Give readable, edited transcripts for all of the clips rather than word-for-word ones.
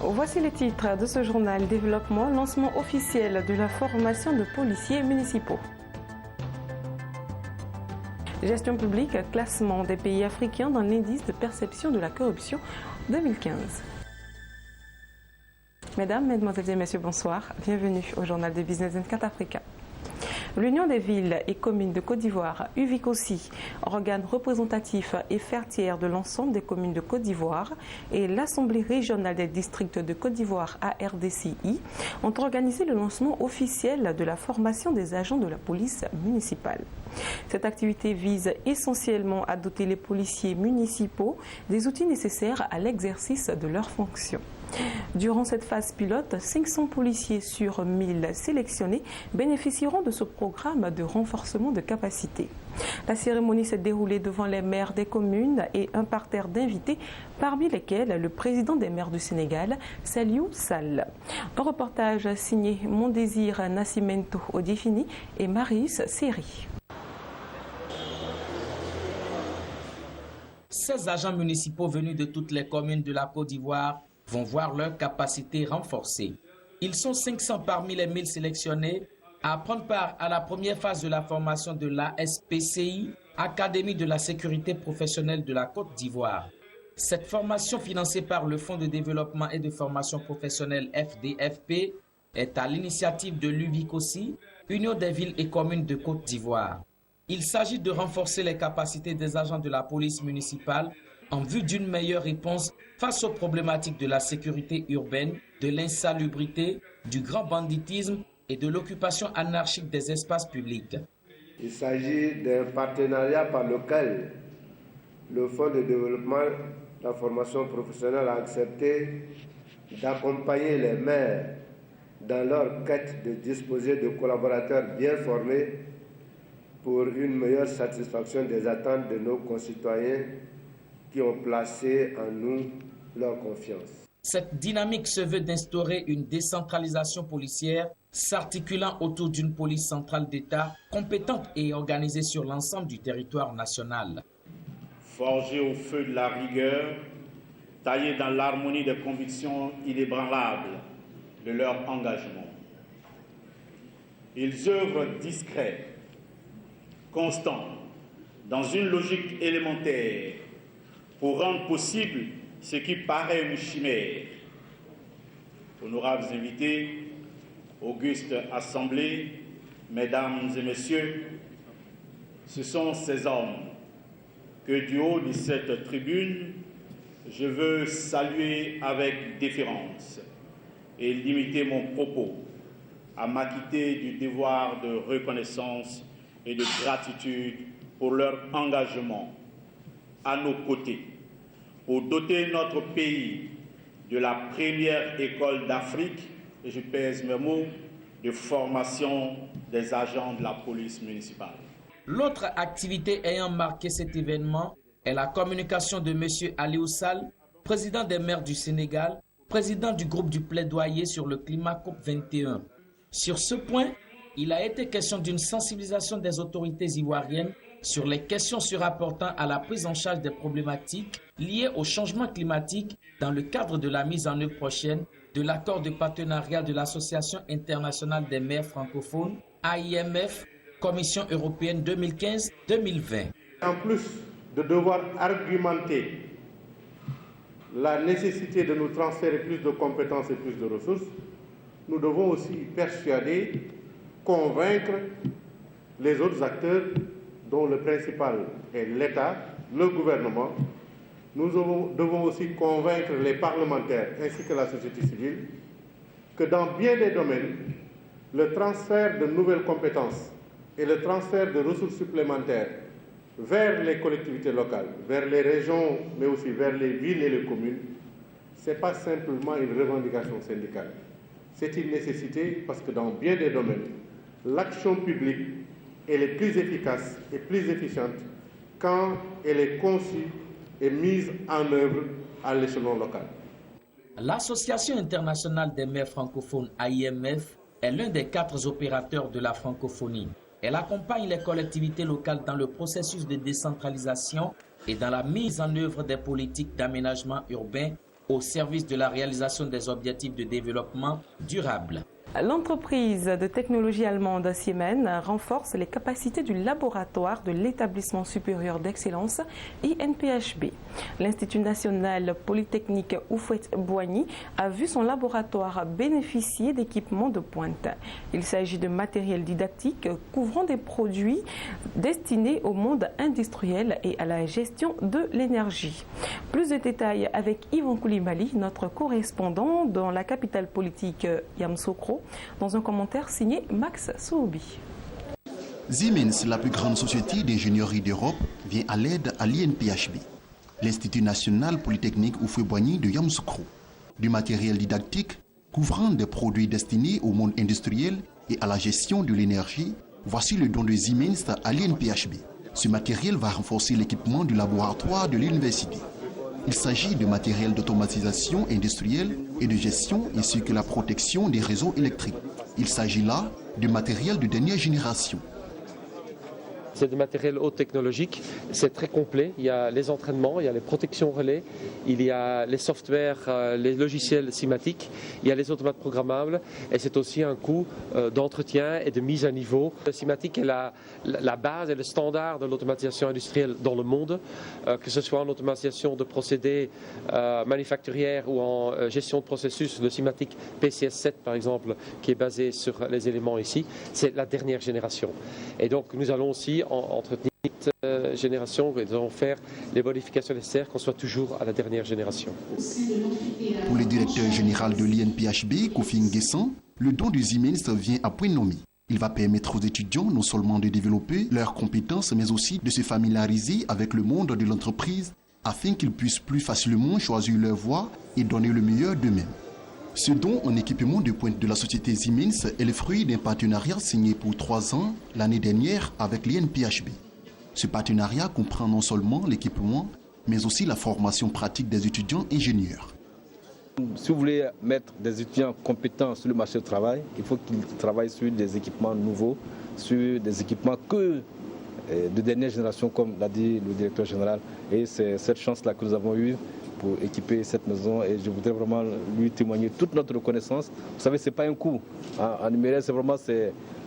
Voici les titres de ce journal Développement, lancement officiel de la formation de policiers municipaux. Gestion publique, classement des pays africains dans l'indice de perception de la corruption 2015. Mesdames, Mesdemoiselles et Messieurs, bonsoir. Bienvenue au journal de Business 24 Africa. L'Union des villes et communes de Côte d'Ivoire, UVICOSI, organe représentatif et fer tiers de l'ensemble des communes de Côte d'Ivoire, et l'Assemblée régionale des districts de Côte d'Ivoire, ARDCI, ont organisé le lancement officiel de la formation des agents de la police municipale. Cette activité vise essentiellement à doter les policiers municipaux des outils nécessaires à l'exercice de leurs fonctions. Durant cette phase pilote, 500 policiers sur 1000 sélectionnés bénéficieront de ce programme de renforcement de capacité. La cérémonie s'est déroulée devant les maires des communes et un parterre d'invités, parmi lesquels le président des maires du Sénégal, Saliou Sall. Un reportage signé Mondésir Nascimento Odifini et Maris Seri. 16 agents municipaux venus de toutes les communes de la Côte d'Ivoire vont voir leurs capacités renforcées. Ils sont 500 parmi les 1000 sélectionnés à prendre part à la première phase de la formation de l'ASPCI, Académie de la sécurité professionnelle de la Côte d'Ivoire. Cette formation financée par le Fonds de développement et de formation professionnelle FDFP est à l'initiative de l'UVICOSI, Union des villes et communes de Côte d'Ivoire. Il s'agit de renforcer les capacités des agents de la police municipale en vue d'une meilleure réponse face aux problématiques de la sécurité urbaine, de l'insalubrité, du grand banditisme et de l'occupation anarchique des espaces publics. Il s'agit d'un partenariat par lequel le Fonds de développement de la formation professionnelle a accepté d'accompagner les maires dans leur quête de disposer de collaborateurs bien formés pour une meilleure satisfaction des attentes de nos concitoyens qui ont placé en nous leur confiance. Cette dynamique se veut d'instaurer une décentralisation policière s'articulant autour d'une police centrale d'État compétente et organisée sur l'ensemble du territoire national. Forgés au feu de la rigueur, taillés dans l'harmonie des convictions inébranlables de leur engagement. Ils œuvrent discrets, constants, dans une logique élémentaire, pour rendre possible ce qui paraît une chimère. Honorables invités, auguste assemblée, mesdames et messieurs, ce sont ces hommes que du haut de cette tribune, je veux saluer avec déférence et limiter mon propos à m'acquitter du devoir de reconnaissance et de gratitude pour leur engagement à nos côtés, pour doter notre pays de la première école d'Afrique, et je pèse mes mots, de formation des agents de la police municipale. L'autre activité ayant marqué cet événement est la communication de M. Aliou Sall, président des maires du Sénégal, président du groupe du plaidoyer sur le climat COP21. Sur ce point, il a été question d'une sensibilisation des autorités ivoiriennes sur les questions se rapportant à la prise en charge des problématiques liées au changement climatique dans le cadre de la mise en œuvre prochaine de l'accord de partenariat de l'Association internationale des maires francophones, AIMF, Commission européenne 2015-2020. En plus de devoir argumenter la nécessité de nous transférer plus de compétences et plus de ressources, nous devons aussi persuader, convaincre les autres acteurs dont le principal est l'État, le gouvernement. Nous devons aussi convaincre les parlementaires ainsi que la société civile que dans bien des domaines, le transfert de nouvelles compétences et le transfert de ressources supplémentaires vers les collectivités locales, vers les régions, mais aussi vers les villes et les communes, ce n'est pas simplement une revendication syndicale. C'est une nécessité parce que dans bien des domaines, l'action publique elle est plus efficace et plus efficiente quand elle est conçue et mise en œuvre à l'échelon local. L'Association internationale des maires francophones AIMF est l'un des 4 opérateurs de la francophonie. Elle accompagne les collectivités locales dans le processus de décentralisation et dans la mise en œuvre des politiques d'aménagement urbain au service de la réalisation des objectifs de développement durable. L'entreprise de technologie allemande Siemens renforce les capacités du laboratoire de l'établissement supérieur d'excellence INPHB. L'Institut national polytechnique Houphouët-Boigny a vu son laboratoire bénéficier d'équipements de pointe. Il s'agit de matériel didactique couvrant des produits destinés au monde industriel et à la gestion de l'énergie. Plus de détails avec Yvan Koulibaly, notre correspondant dans la capitale politique Yamoussoukro, dans un commentaire signé Max Soubi. Siemens, la plus grande société d'ingénierie d'Europe, vient à l'aide à l'INPHB, l'Institut national polytechnique Houphouët-Boigny de Yamoussoukro. Du matériel didactique couvrant des produits destinés au monde industriel et à la gestion de l'énergie, voici le don de Siemens à l'INPHB. Ce matériel va renforcer l'équipement du laboratoire de l'université. Il s'agit de matériel d'automatisation industrielle et de gestion ainsi que la protection des réseaux électriques. Il s'agit là de matériel de dernière génération. C'est du matériel haute technologique, c'est très complet. Il y a les entraînements, il y a les protections relais, il y a les softwares, les logiciels cimatiques, il y a les automates programmables et c'est aussi un coût d'entretien et de mise à niveau. Le cimatique est la base et le standard de l'automatisation industrielle dans le monde, que ce soit en automatisation de procédés manufacturières ou en gestion de processus. Le cimatique PCS7 par exemple, qui est basé sur les éléments ici, c'est la dernière génération. Et donc nous allons aussi entretenir cette génération et nous allons faire les modifications nécessaires qu'on soit toujours à la dernière génération. Pour le directeur général de l'INPHB, Kofi Nguessan, le don de Siemens vient à point nommé. Il va permettre aux étudiants non seulement de développer leurs compétences, mais aussi de se familiariser avec le monde de l'entreprise afin qu'ils puissent plus facilement choisir leur voie et donner le meilleur d'eux-mêmes. Ce don en équipement de pointe de la société Siemens est le fruit d'un partenariat signé pour 3 ans l'année dernière avec l'INPHB. Ce partenariat comprend non seulement l'équipement, mais aussi la formation pratique des étudiants ingénieurs. Si vous voulez mettre des étudiants compétents sur le marché du travail, il faut qu'ils travaillent sur des équipements nouveaux, sur des équipements de dernière génération, comme l'a dit le directeur général. Et c'est cette chance-là que nous avons eue pour équiper cette maison et je voudrais vraiment lui témoigner toute notre reconnaissance. Vous savez, ce n'est pas un coût. En numérique,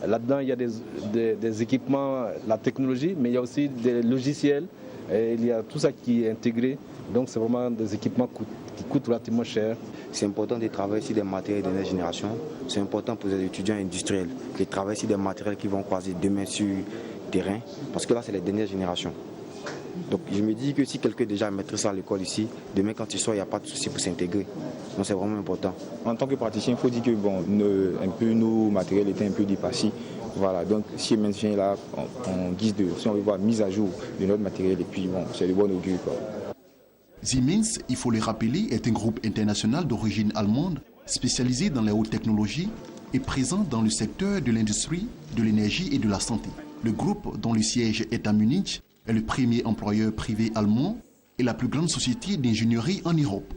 là-dedans, il y a des équipements, la technologie, mais il y a aussi des logiciels et il y a tout ça qui est intégré. Donc, c'est vraiment des équipements qui coûtent relativement cher. C'est important de travailler sur des matériels de dernière génération. C'est important pour les étudiants industriels de travailler sur des matériels qui vont croiser demain sur le terrain, parce que là, c'est les dernières générations. Donc je me dis que si quelqu'un déjà mettrait ça à l'école ici, demain quand il sort, il n'y a pas de souci pour s'intégrer. Donc c'est vraiment important. En tant que praticien, il faut dire que nos matériels étaient un peu dépassés. Voilà, donc si maintenant vient là, en guise de, si on veut voir, mise à jour de notre matériel, et puis bon, c'est de bon augure, quoi. Siemens, il faut le rappeler, est un groupe international d'origine allemande spécialisé dans les hautes technologies et présent dans le secteur de l'industrie, de l'énergie et de la santé. Le groupe, dont le siège est à Munich, est le premier employeur privé allemand et la plus grande société d'ingénierie en Europe.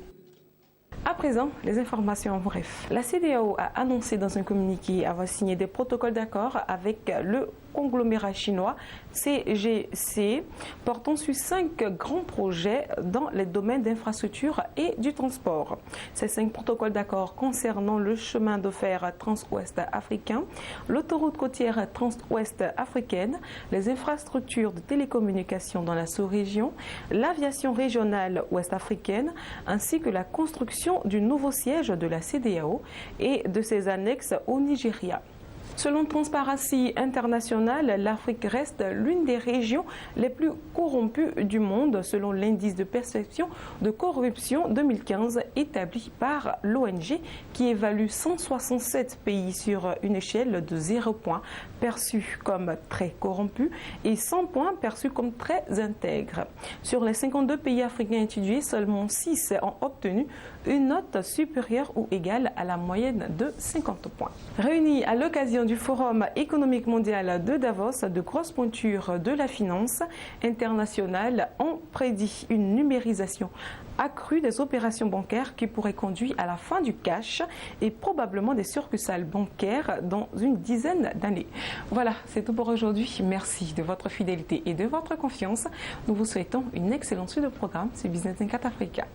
À présent, les informations en bref. La CEDEAO a annoncé dans un communiqué avoir signé des protocoles d'accord avec le conglomérat chinois CGC portant sur 5 grands projets dans les domaines d'infrastructure et du transport. Ces 5 protocoles d'accord concernant le chemin de fer trans-ouest africain, l'autoroute côtière trans-ouest africaine, les infrastructures de télécommunications dans la sous-région, l'aviation régionale ouest-africaine, ainsi que la construction du nouveau siège de la CEDEAO et de ses annexes au Nigeria. Selon Transparency International, l'Afrique reste l'une des régions les plus corrompues du monde selon l'indice de perception de corruption 2015 établi par l'ONG qui évalue 167 pays sur une échelle de 0 points perçus comme très corrompus et 100 points perçus comme très intègres. Sur les 52 pays africains étudiés, seulement 6 ont obtenu une note supérieure ou égale à la moyenne de 50 points. Réunis à l'occasion du Forum économique mondial de Davos, de grosses pointures de la finance internationale ont prédit une numérisation accrue des opérations bancaires qui pourrait conduire à la fin du cash et probablement des succursales bancaires dans une dizaine d'années. Voilà, c'est tout pour aujourd'hui. Merci de votre fidélité et de votre confiance. Nous vous souhaitons une excellente suite de programme sur Business 24 Africa.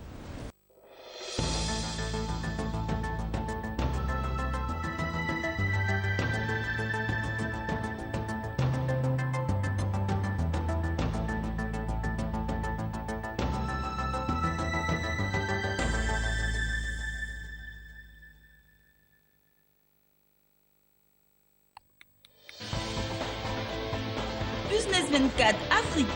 Business 24 Afrique.